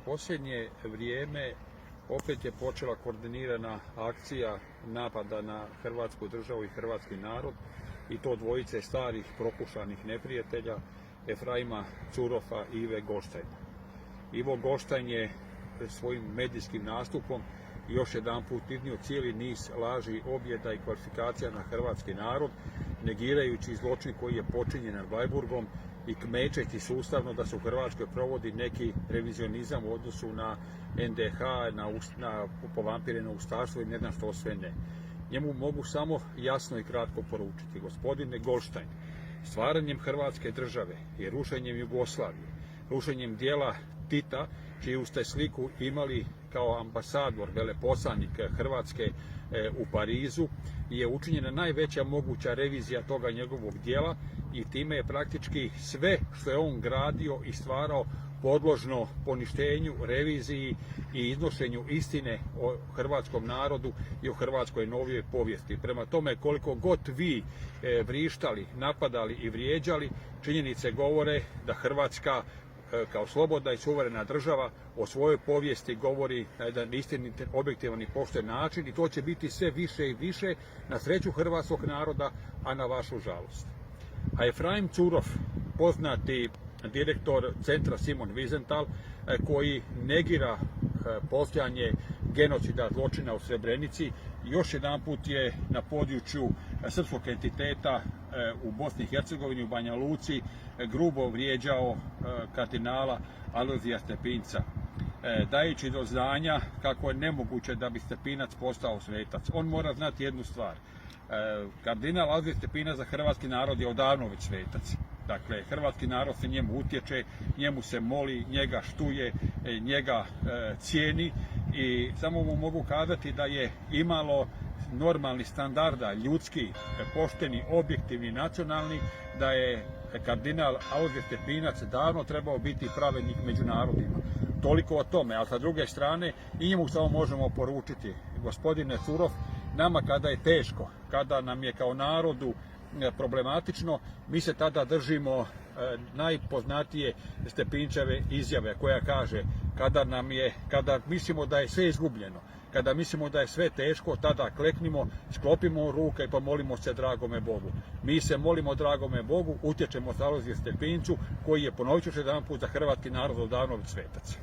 posljednje vrijeme opet je počela koordinirana akcija napada na Hrvatsku državu i hrvatski narod, i to dvojice starih prokušanih neprijatelja, Efraima Curofa i Ive Goštajna. Ivo Goštajn je svojim medijskim nastupom još jedanput iznio cijeli niz laži, objeda i kvalifikacija na hrvatski narod, negirajući zločin koji je počinjen nad Bleiburgom i kmečeći sustavno da se u Hrvatskoj provodi neki revizionizam u odnosu na NDH, na povampireno ustaštvo i ne znam što sve ne. Njemu mogu samo jasno i kratko poručiti: gospodine Goštajn, stvaranjem Hrvatske države i rušenjem Jugoslavije, rušenjem dijela Tita, čiju ste sliku imali kao ambasador, veleposlanik Hrvatske u Parizu, je učinjena najveća moguća revizija toga njegovog dijela i time je praktički sve što je on gradio i stvarao podložno poništenju, reviziji i iznošenju istine o hrvatskom narodu i o hrvatskoj novijoj povijesti. Prema tome, koliko god vi vrištali, napadali i vrijeđali, činjenice govore da Hrvatska kao slobodna i suverena država o svojoj povijesti govori na jedan istinit, objektivan i pošten način, i to će biti sve više i više na sreću hrvatskog naroda, a na vašu žalost. A Efraim Curov, poznati direktor centra Simon Wiesenthal, koji negira postojanje genocida, zločina u Srebrenici, još jedanput je na području srpskog entiteta u Bosni i Hercegovini, u Banja Luci, grubo vrijeđao kardinala Alojzija Stepinca, dajući do znanja kako je nemoguće da bi Stepinac postao svetac. On mora znati jednu stvar: kardinal Alojzije Stepinac za hrvatski narod je odavno već svetac. Dakle, hrvatski narod se njemu utječe, njemu se moli, njega štuje, njega cijeni, i samo mu mogu kazati da je imalo normalni standarda, ljudski, pošteni, objektivni, nacionalni, da je kardinal Alojzije Stepinac davno trebao biti pravednik među narodima. Toliko o tome, ali sa druge strane i njemu samo možemo poručiti: gospodine Curov, nama kada je teško, kada nam je kao narodu problematično, mi se tada držimo najpoznatije Stepinčeve izjave koja kaže: kada mislimo da je sve izgubljeno, kada mislimo da je sve teško, tada kleknimo, sklopimo ruke i pomolimo se dragome Bogu. Mi se molimo dragome Bogu, utječemo se Alojziju Stepincu, koji je, ponovit ću još jedanput, za hrvatski narod odavno već svetac.